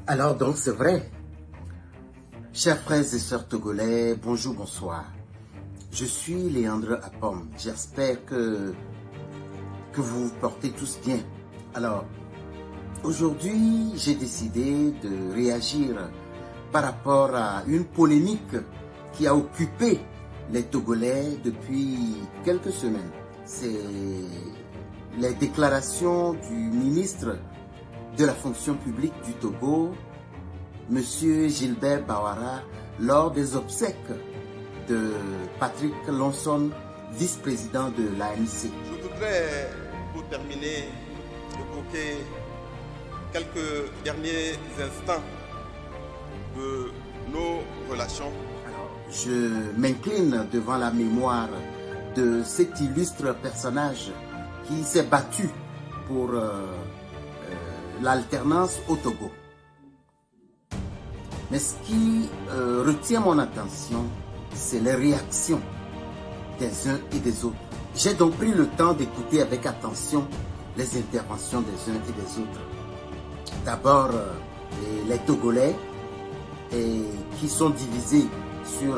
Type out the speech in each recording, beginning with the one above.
Alors donc c'est vrai. Chers frères et sœurs togolais, bonjour, bonsoir. Je suis Léandre Apom. J'espère que vous vous portez tous bien. Alors, aujourd'hui, j'ai décidé de réagir par rapport à une polémique qui a occupé les Togolais depuis quelques semaines. C'est les déclarations du ministre de la fonction publique du Togo, M. Gilbert Bawara, lors des obsèques de Patrick Lonsson, vice-président de l'ANC. Je voudrais, pour terminer, évoquer quelques derniers instants de nos relations. Alors, je m'incline devant la mémoire de cet illustre personnage qui s'est battu pour l'alternance au Togo. Mais ce qui retient mon attention, c'est les réactions des uns et des autres. J'ai donc pris le temps d'écouter avec attention les interventions des uns et des autres. D'abord, les Togolais qui sont divisés sur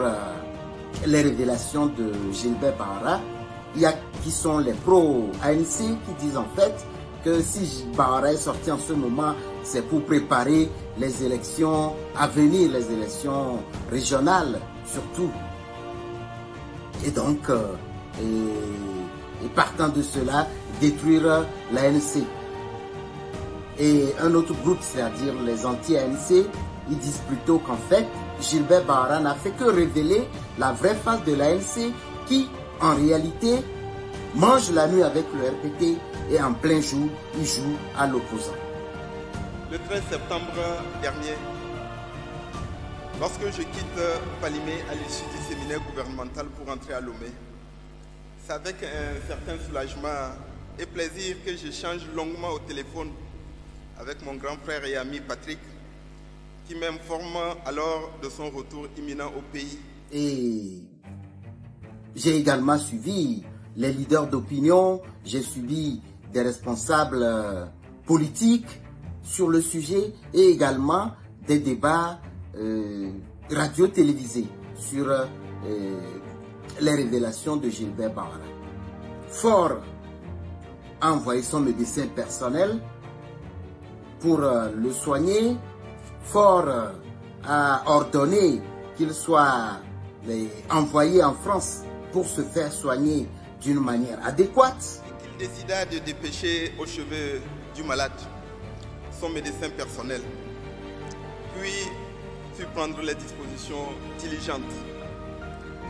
les révélations de Gilbert Bawara. Il y a qui sont les pro-ANC qui disent en fait que si Bawara est sorti en ce moment, c'est pour préparer les élections à venir, les élections régionales surtout. Et donc, et partant de cela, détruire l'ANC. Et un autre groupe, c'est-à-dire les anti-ANC, ils disent plutôt qu'en fait, Gilbert Bawara n'a fait que révéler la vraie face de l'ANC qui, en réalité, mange la nuit avec le RPT et en plein jour, il joue à l'opposant. Le 13 septembre dernier, lorsque je quitte Palimé à l'issue du séminaire gouvernemental pour entrer à Lomé, c'est avec un certain soulagement et plaisir que j'échange longuement au téléphone avec mon grand frère et ami Patrick, qui m'informe alors de son retour imminent au pays. Et j'ai également suivi les leaders d'opinion, j'ai suivi des responsables politiques sur le sujet et également des débats radio-télévisés sur les révélations de Gilbert Bawara. Fort a envoyé son médecin personnel pour le soigner. Fort a ordonné qu'il soit envoyé en France pour se faire soigner d'une manière adéquate. Il décida de dépêcher aux cheveux du malade son médecin personnel, puis fut prendre les dispositions diligentes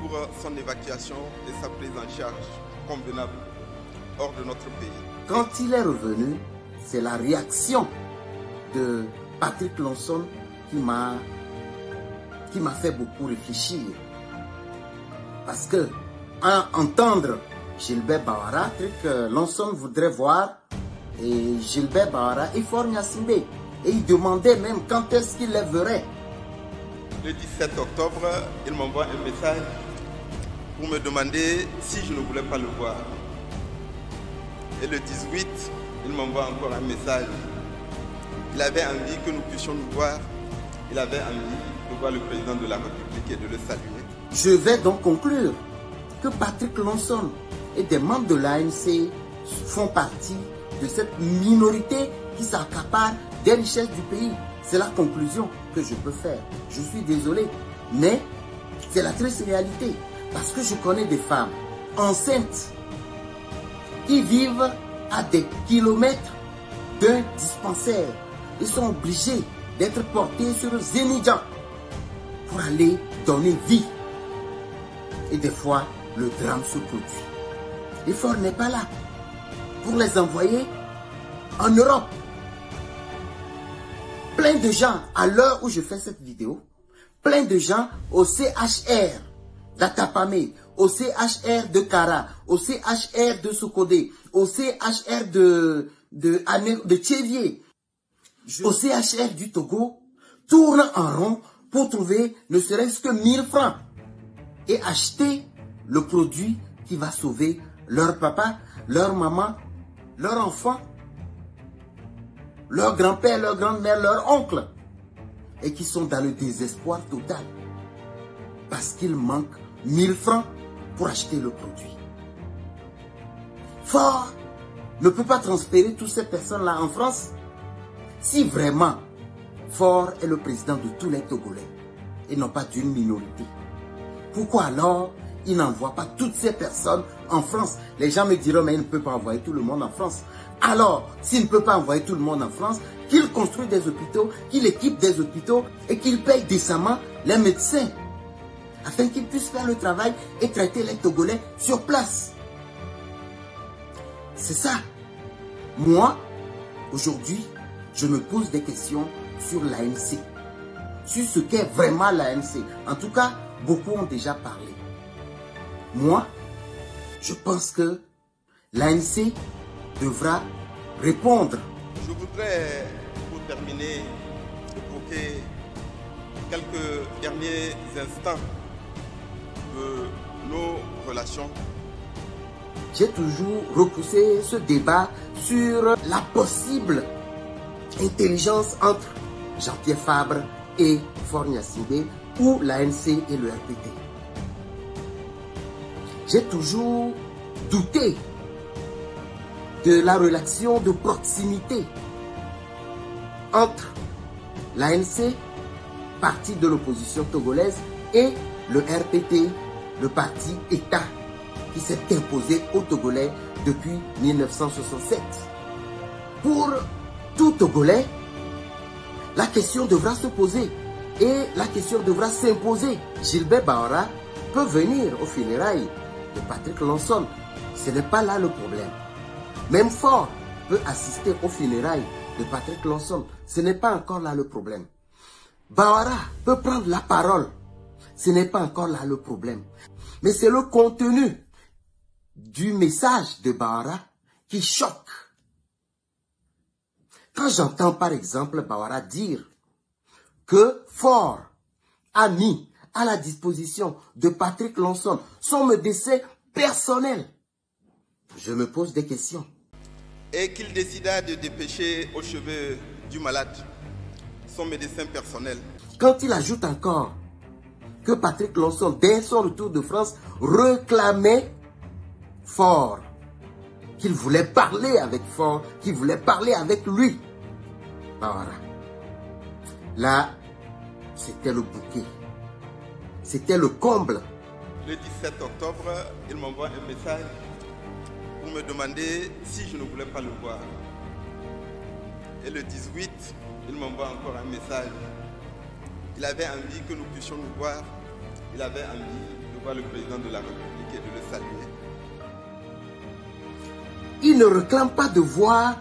pour son évacuation et sa prise en charge convenable hors de notre pays. Quand il est revenu, c'est la réaction de Patrick Lonsson qui m'a fait beaucoup réfléchir. Parce que, à entendre Gilbert Bawara, Patrick Lonsson voudrait voir et Gilbert Bawara et Faure Gnassingbé. Et il demandait même quand est-ce qu'il lèverait. Le 17 octobre, il m'envoie un message pour me demander si je ne voulais pas le voir. Et le 18, il m'envoie encore un message. Il avait envie que nous puissions nous voir. Il avait envie de voir le président de la République et de le saluer. Je vais donc conclure que Patrick Lonsson et des membres de l'ANC font partie de cette minorité qui s'accapare des richesses du pays. C'est la conclusion que je peux faire. Je suis désolé, mais c'est la triste réalité. Parce que je connais des femmes enceintes qui vivent à des kilomètres d'un dispensaire. Ils sont obligés d'être portés sur Zénidjan pour aller donner vie. Et des fois, le drame se produit. L'effort n'est pas là pour les envoyer en Europe. Plein de gens, à l'heure où je fais cette vidéo, plein de gens au CHR d'Atapamé, au CHR de Kara, au CHR de Sokodé, au CHR de Thiévier, au CHR du Togo, tournent en rond pour trouver ne serait-ce que 1000 francs et acheter le produit qui va sauver leur papa, leur maman, leur enfant, leur grand-père, leur grand-mère, leur oncle. et qui sont dans le désespoir total parce qu'il manque 1000 francs pour acheter le produit. Ford ne peut pas transférer toutes ces personnes-là en France. Si vraiment Ford est le président de tous les Togolais et non pas d'une minorité, pourquoi alors il n'envoie pas toutes ces personnes en France? Les gens me diront, mais il ne peut pas envoyer tout le monde en France. Alors, s'il ne peut pas envoyer tout le monde en France, qu'il construise des hôpitaux, qu'il équipe des hôpitaux et qu'il paye décemment les médecins afin qu'ils puissent faire le travail et traiter les Togolais sur place. C'est ça. Moi, aujourd'hui, je me pose des questions sur l'ANC, sur ce qu'est vraiment l'ANC. En tout cas, beaucoup ont déjà parlé. Moi, je pense que l'ANC devra répondre. Je voudrais, pour terminer, évoquer quelques derniers instants de nos relations. J'ai toujours repoussé ce débat sur la possible intelligence entre Jean-Pierre Fabre et Faure Gnassingbé ou l'ANC et le RPT. J'ai toujours douté de la relation de proximité entre l'ANC, parti de l'opposition togolaise, et le RPT, le parti État, qui s'est imposé aux Togolais depuis 1967. Pour tout Togolais, la question devra se poser et la question devra s'imposer. Gilbert Bahora peut venir aux funérailles de Patrick Lansone. Ce n'est pas là le problème. Même Ford peut assister aux funérailles de Patrick Lansone. Ce n'est pas encore là le problème. Bahora peut prendre la parole. Ce n'est pas encore là le problème. Mais c'est le contenu du message de Bahora qui choque. Quand j'entends par exemple Bahora dire que Ford a mis à la disposition de Patrick Lansone son médecin personnel, je me pose des questions. Et qu'il décida de dépêcher aux cheveux du malade son médecin personnel. Quand il ajoute encore que Patrick Lansone, dès son retour de France, réclamait Ford, qu'il voulait parler avec Ford, qu'il voulait parler avec lui. Voilà. Là, c'était le bouquet. C'était le comble. Le 17 octobre, il m'envoie un message pour me demander si je ne voulais pas le voir. Et le 18, il m'envoie encore un message. Il avait envie que nous puissions nous voir. Il avait envie de voir le président de la République et de le saluer. Il ne réclame pas de voir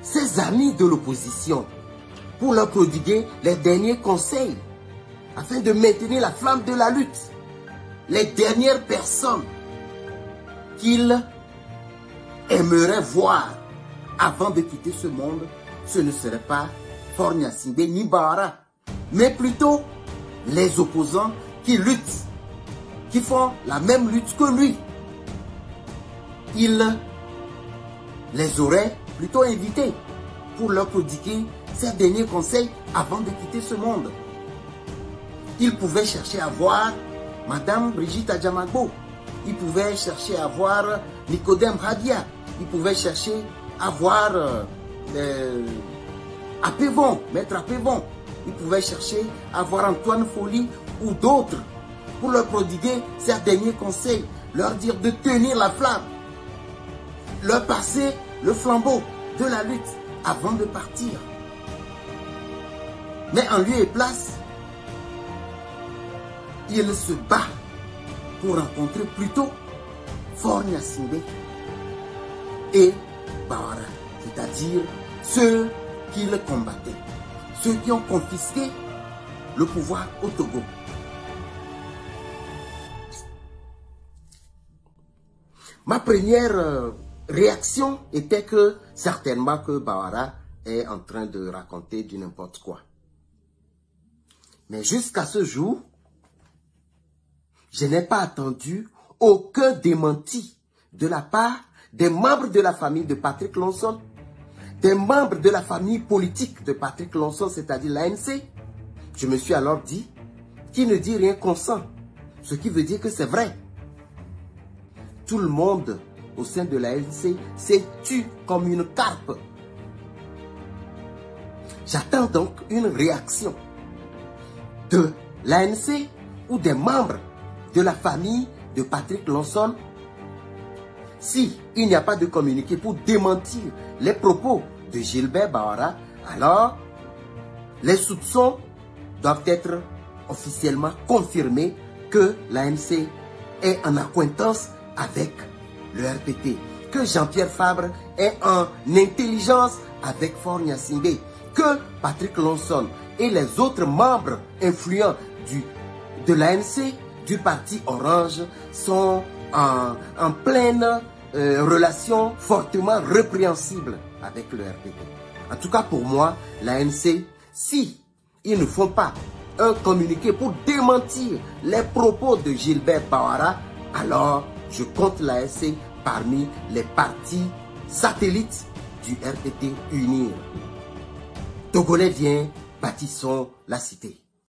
ses amis de l'opposition pour leur prodiguer les derniers conseils afin de maintenir la flamme de la lutte. Les dernières personnes qu'il aimerait voir avant de quitter ce monde, ce ne serait pas Faure Gnassingbé ni Bahora, mais plutôt les opposants qui luttent, qui font la même lutte que lui. Il les aurait plutôt invités pour leur prodiguer ses derniers conseils avant de quitter ce monde. Il pouvait chercher à voir Madame Brigitte Adjamagbo. Il pouvait chercher à voir Nicodème Radia. Il pouvait chercher à voir Apévon, Maître Apévon. Il pouvait chercher à voir Antoine Folie ou d'autres pour leur prodiguer ses derniers conseils, leur dire de tenir la flamme, leur passer le flambeau de la lutte avant de partir. Mais en lieu et place, il se bat pour rencontrer plutôt Faure Gnassingbé et Bahora, c'est-à-dire ceux qui le combattaient, ceux qui ont confisqué le pouvoir au Togo. Ma première réaction était que certainement que Bahora est en train de raconter du n'importe quoi. Mais jusqu'à ce jour, je n'ai pas attendu aucun démenti de la part des membres de la famille de Patrick Lansone, des membres de la famille politique de Patrick Lonsson, c'est-à-dire l'ANC. Je me suis alors dit, qui ne dit rien consent, ce qui veut dire que c'est vrai. Tout le monde au sein de l'ANC s'est tu comme une carpe. J'attends donc une réaction de l'ANC ou des membres de la famille de Patrick Lonsson. Si il n'y a pas de communiqué pour démentir les propos de Gilbert Bawara, alors les soupçons doivent être officiellement confirmés que l'ANC est en accointance avec le RPT, que Jean-Pierre Fabre est en intelligence avec Faure Gnassingbé, que Patrick Lonsson et les autres membres influents de l'ANC, du parti Orange, sont en pleine relation fortement répréhensible avec le RPT. En tout cas pour moi, l'ANC, si ils ne font pas un communiqué pour démentir les propos de Gilbert Bawara, alors je compte l'ANC parmi les partis satellites du RPT Unir. Togolais, viens, bâtissons la cité.